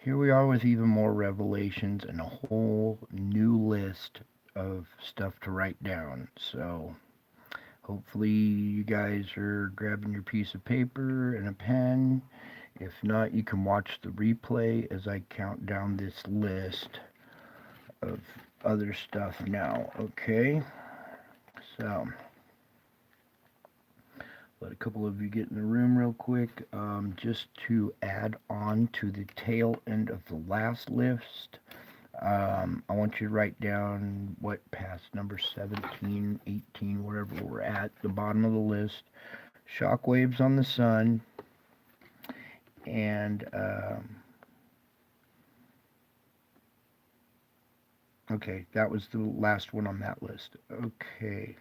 here we are with even more revelations and a whole new list of stuff to write down. So, hopefully, you guys are grabbing your piece of paper and a pen. If not, you can watch the replay as I count down this list of other stuff now. Okay? So, let a couple of you get in the room real quick. Just to add on to the tail end of the last list, I want you to write down what past number 17, 18, wherever we're at, the bottom of the list. Shockwaves on the sun, and okay, that was the last one on that list. Okay.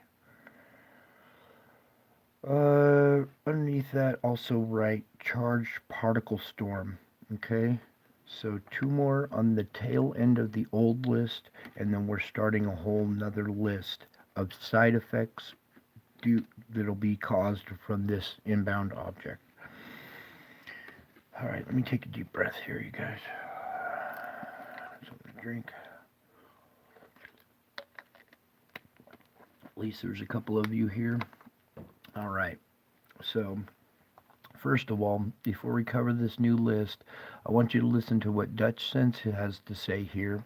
Underneath that, also write charged particle storm. Okay, so two more on the tail end of the old list, and then we're starting a whole nother list of side effects that'll be caused from this inbound object. All right, let me take a deep breath here, you guys. Something to drink. At least there's a couple of you here. All right, so first of all, before we cover this new list, I want you to listen to what Dutch Sense has to say here.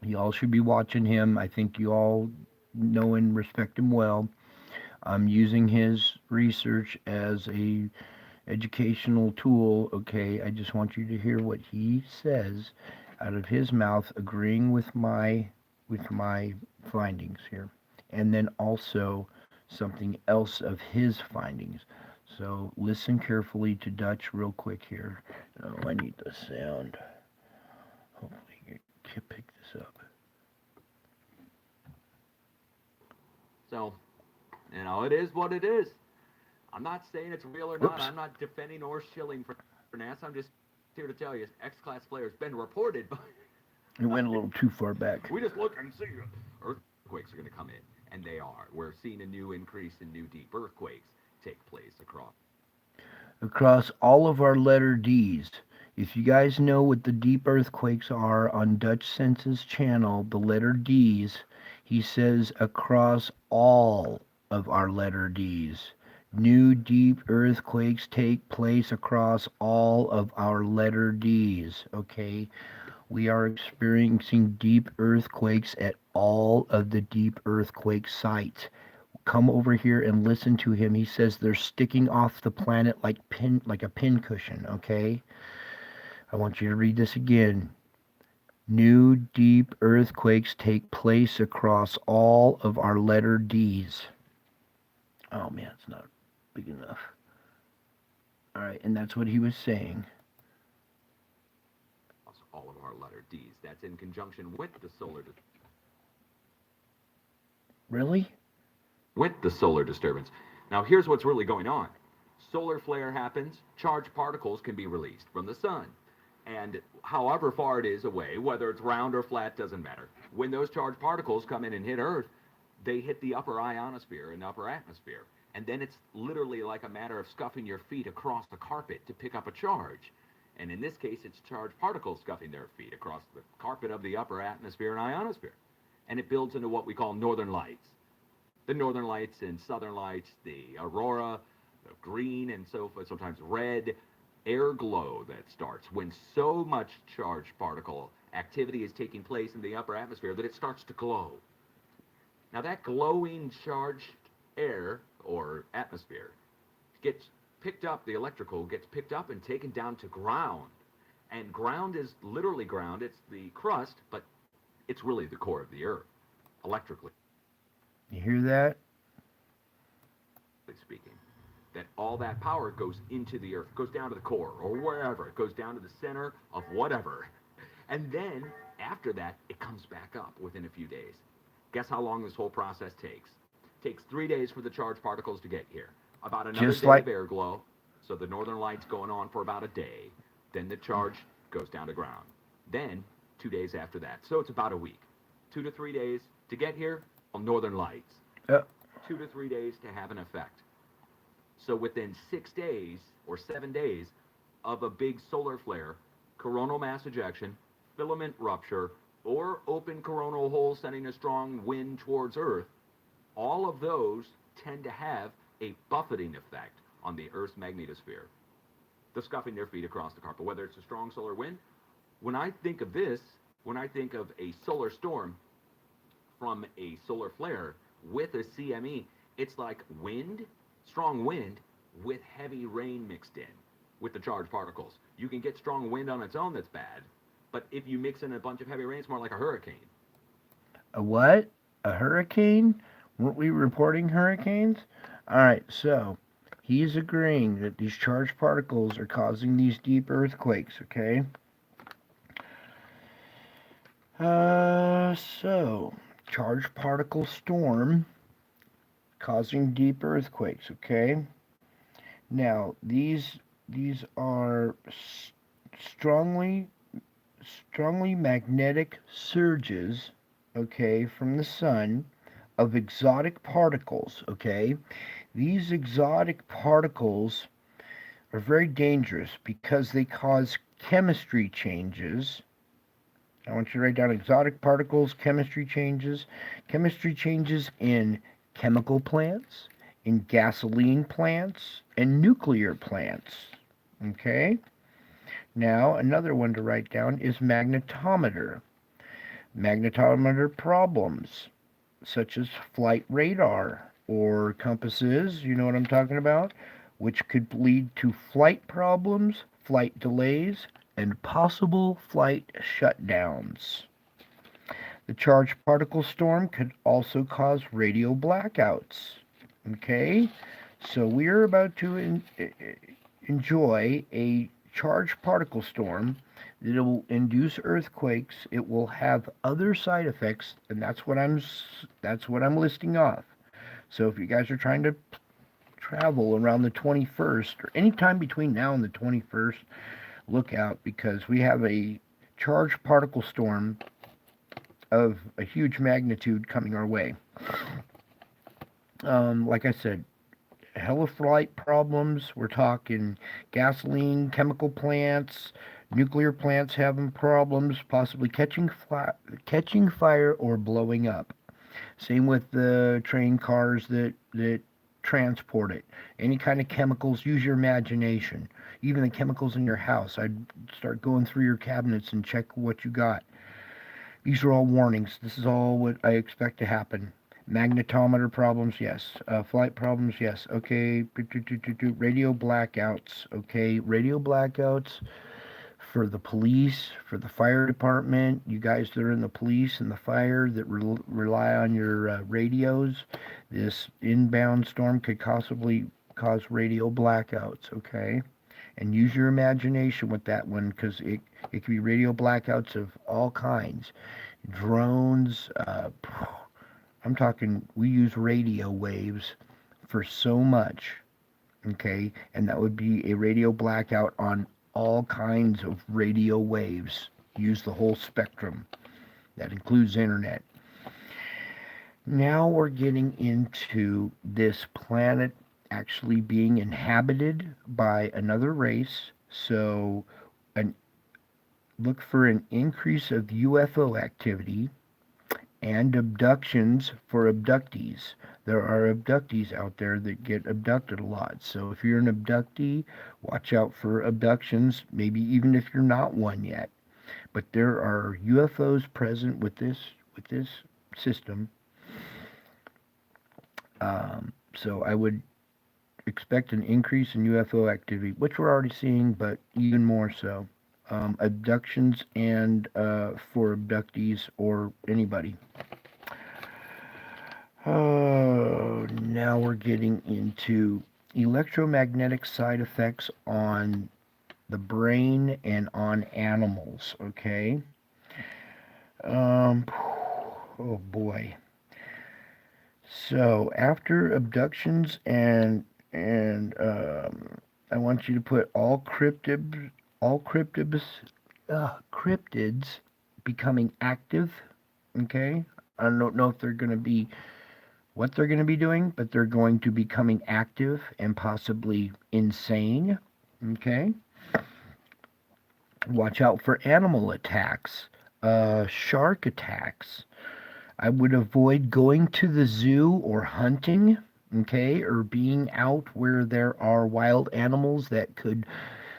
You all should be watching him. I think you all know and respect him well. I'm using his research as a educational tool. Okay, I just want you to hear what he says out of his mouth, agreeing with my findings here, and then also something else of his findings. So listen carefully to Dutch real quick here. Oh, I need the sound. Hopefully you can pick this up. So, it is what it is. I'm not saying it's real or not. Whoops. I'm not defending or shilling for NASA. I'm just here to tell you, X-class flare has been reported, but It went a little too far back. we just look and see earthquakes are going to come in, and they are. We're seeing a new increase in new deep earthquakes take place Across all of our letter D's. If you guys know what the deep earthquakes are on Dutch Sense's channel, the letter D's, he says across all of our letter D's. New deep earthquakes take place across all of our letter D's. Okay? We are experiencing deep earthquakes at all of the deep earthquake sites. Come over here and listen to him. He says they're sticking off the planet like a pin cushion, okay? I want you to read this again. New deep earthquakes take place across all of our letter D's. Oh man, it's not big enough. All right, and that's what he was saying. all of our letter D's. That's in conjunction with the Really? solar disturbance. Now, here's what's really going on. Solar flare happens, charged particles can be released from the sun. And however far it is away, whether it's round or flat, doesn't matter. When those charged particles come in and hit Earth, they hit the upper ionosphere and upper atmosphere. And then it's literally like a matter of scuffing your feet across the carpet to pick up a charge. And in this case, it's charged particles scuffing their feet across the carpet of the upper atmosphere and ionosphere. And it builds into what we call northern lights. The northern lights and southern lights, the aurora, the green and so forth, sometimes red, air glow that starts when so much charged particle activity is taking place in the upper atmosphere that it starts to glow. Now, that glowing charged air or atmosphere gets picked up, the electrical gets picked up and taken down to ground. And ground is literally ground, it's the crust, but it's really the core of the earth, electrically You hear that? speaking. That all that power goes into the earth, goes down to the core or wherever, it goes down to the center of whatever. And then after that, it comes back up within a few days. Guess how long this whole process takes? It takes 3 days for the charged particles to get here. About another Just day of like air glow. So the northern lights going on for about a day. Then the charge goes down to ground. Then 2 days after that. So it's about a week. 2 to 3 days to get here on northern lights. uh, 2 to 3 days to have an effect. So within 6 days or 7 days of a big solar flare coronal mass ejection, filament rupture, or open coronal hole sending a strong wind towards Earth, all of those tend to have a buffeting effect on the Earth's magnetosphere, the scuffing their feet across the carpet, whether it's a strong solar wind. When I think of this, when I think of a solar storm from a solar flare with a CME, it's like wind, strong wind, with heavy rain mixed in with the charged particles. You can get strong wind on its own that's bad, but if you mix in a bunch of heavy rain, it's more like a hurricane. A what? A hurricane? Weren't we reporting hurricanes? All right, so he's agreeing that these charged particles are causing these deep earthquakes, okay? So charged particle storm causing deep earthquakes, okay? Now, these are strongly magnetic surges, okay, from the sun of exotic particles, okay? These exotic particles are very dangerous because they cause chemistry changes. I want you to write down exotic particles, chemistry changes in chemical plants, in gasoline plants, and nuclear plants. Okay? Now, another one to write down is magnetometer. Magnetometer problems, such as flight radar or compasses, you know what I'm talking about, which could lead to flight problems, flight delays, and possible flight shutdowns. The charged particle storm could also cause radio blackouts. Okay, so we're about to enjoy a charged particle storm that will induce earthquakes. It will have other side effects, and that's what I'm listing off. So if you guys are trying to travel around the 21st or any time between now and the 21st, look out, because we have a charged particle storm of a huge magnitude coming our way. Like I said, hella flight problems. We're talking gasoline, chemical plants, nuclear plants having problems, possibly catching fire or blowing up. Same with the train cars that transport it. Any kind of chemicals, use your imagination. Even the chemicals in your house. I'd start going through your cabinets and check what you got. These are all warnings. This is all what I expect to happen. Magnetometer problems, yes. Flight problems, yes. Okay. Radio blackouts, okay. Radio blackouts for the police, for the fire department, you guys that are in the police and the fire that rely on your radios. This inbound storm could possibly cause radio blackouts, okay? And use your imagination with that one, because it could be radio blackouts of all kinds. Drones, I'm talking, we use radio waves for so much, okay? And that would be a radio blackout on all kinds of radio waves. Use the whole spectrum. That includes internet. Now we're getting into this planet actually being inhabited by another race. So look for an increase of UFO activity and abductions for abductees. There are abductees out there that get abducted a lot. So if you're an abductee, watch out for abductions, maybe even if you're not one yet. But there are UFOs present with this system. So I would expect an increase in UFO activity, which we're already seeing, but even more so. Abductions and for abductees or anybody. Oh, now we're getting into electromagnetic side effects on the brain and on animals, okay? Oh boy. So after abductions and I want you to put all cryptids becoming active, okay? I don't know if they're going to be, what they're going to be doing, but they're going to be becoming active and possibly insane, okay? Watch out for animal attacks, shark attacks. I would avoid going to the zoo or hunting, okay, or being out where there are wild animals that could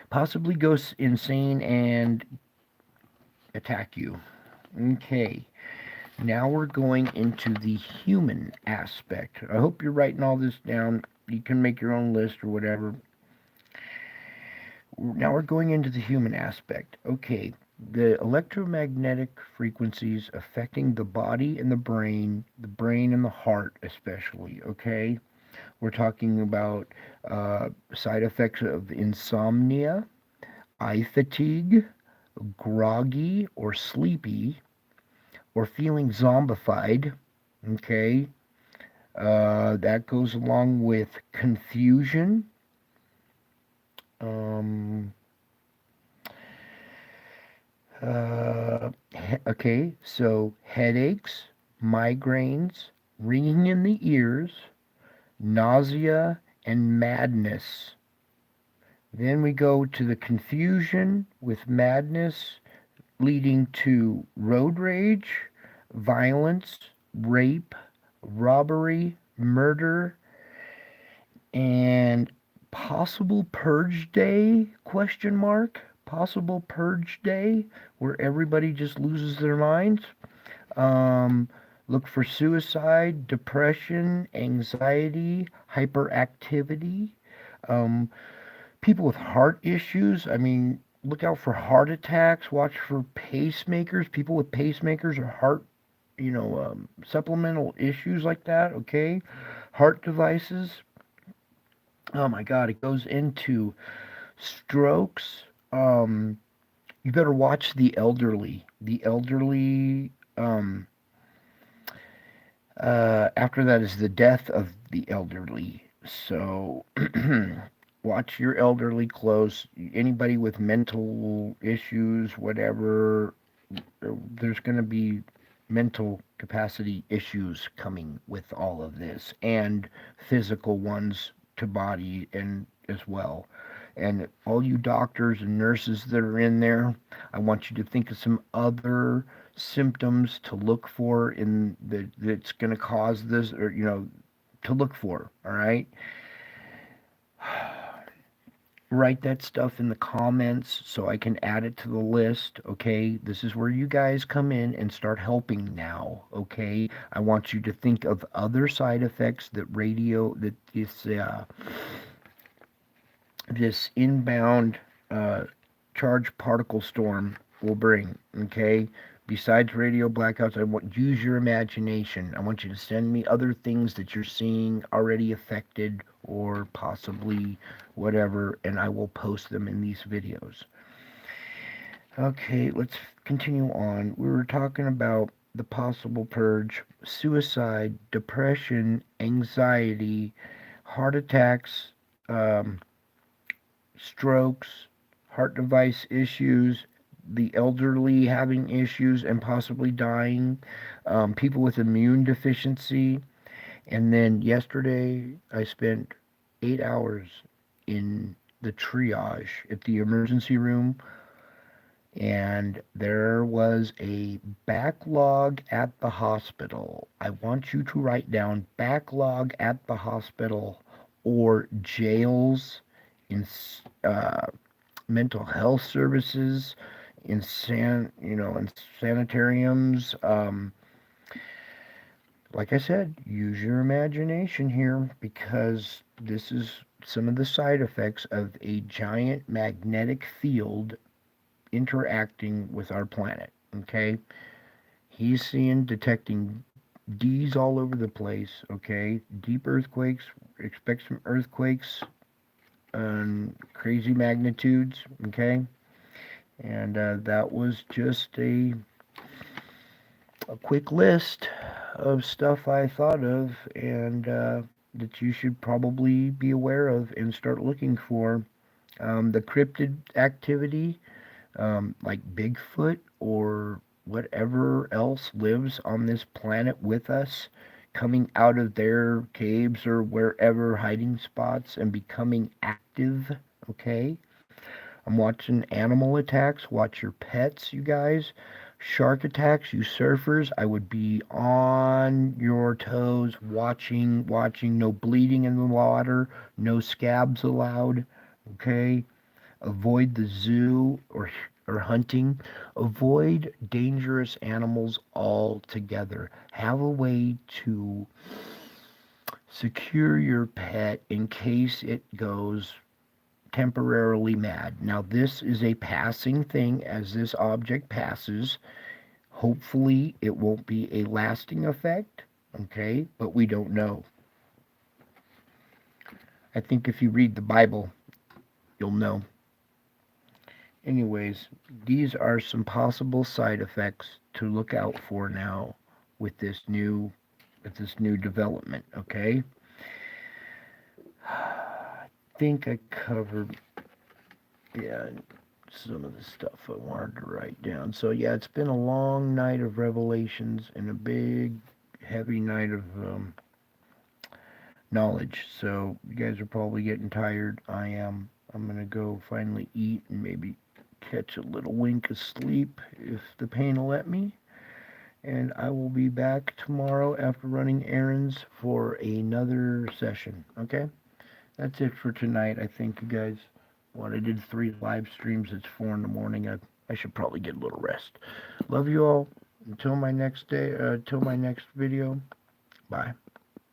possibly go insane and attack you. Okay, now we're going into the human aspect. I hope you're writing all this down. You can make your own list or whatever. Now we're going into the human aspect. Okay, the electromagnetic frequencies affecting the body and the brain and the heart especially, okay? We're talking about side effects of insomnia, eye fatigue, groggy or sleepy, or feeling zombified, okay? That goes along with confusion, um, okay, so headaches, migraines, ringing in the ears, nausea, and madness. Then we go to the confusion with madness leading to road rage, violence, rape, robbery, murder, and possible purge day, question mark, possible purge day where everybody just loses their minds. um, Look for suicide, depression, anxiety, hyperactivity. um, People with heart issues, I mean, look out for heart attacks, watch for pacemakers, people with pacemakers or heart, supplemental issues like that, okay? Heart devices. Oh my God, it goes into strokes. You better watch the elderly. The elderly. After that is the death of the elderly. So watch your elderly close. Anybody with mental issues, whatever, there's going to be mental capacity issues coming with all of this, and physical ones to body and as well. And all you doctors and nurses that are in there, I want you to think of some other symptoms to look for in that's going to cause this, or to look for. All right, write that stuff in the comments so I can add it to the list, okay? This is where you guys come in and start helping now, okay? I want you to think of other side effects that this inbound charged particle storm will bring, okay? Besides radio blackouts, I want use your imagination. I want you to send me other things that you're seeing already affected or possibly whatever, and I will post them in these videos. Okay, let's continue on. We were talking about the possible purge, suicide, depression, anxiety, heart attacks, um, strokes, heart device issues, the elderly having issues and possibly dying, people with immune deficiency. And then yesterday, I spent 8 hours in the triage at the emergency room, and there was a backlog at the hospital. I want you to write down backlog at the hospital or jails in mental health services, in in sanitariums. Like I said, use your imagination here because this is some of the side effects of a giant magnetic field interacting with our planet. Okay, he's detecting D's all over the place. Okay, deep earthquakes. Expect some earthquakes and crazy magnitudes. Okay, and that was just a quick list of stuff I thought of and that you should probably be aware of and start looking for. The cryptid activity, like Bigfoot or whatever else lives on this planet with us, coming out of their caves or wherever hiding spots and becoming active, okay? I'm watching animal attacks. Watch your pets, you guys. Shark attacks, you surfers. I would be on your toes, watching. No bleeding in the water. No scabs allowed. Okay? Avoid the zoo or hunting. Avoid dangerous animals altogether. Have a way to secure your pet in case it goes temporarily mad. Now, this is a passing thing as this object passes. Hopefully, it won't be a lasting effect, okay? But we don't know. I think if you read the Bible, you'll know. Anyways, these are some possible side effects to look out for now with this new development, okay? I think I covered some of the stuff I wanted to write down. So yeah, it's been a long night of revelations and a big heavy night of knowledge. So you guys are probably getting tired. I am. I'm gonna go finally eat and maybe catch a little wink of sleep if the pain will let me. And I will be back tomorrow after running errands for another session. Okay? That's it for tonight. I think you guys. What, I did 3 live streams. It's 4 in the morning. I should probably get a little rest. Love you all. Until my next day. Until my next video. Bye.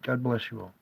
God bless you all.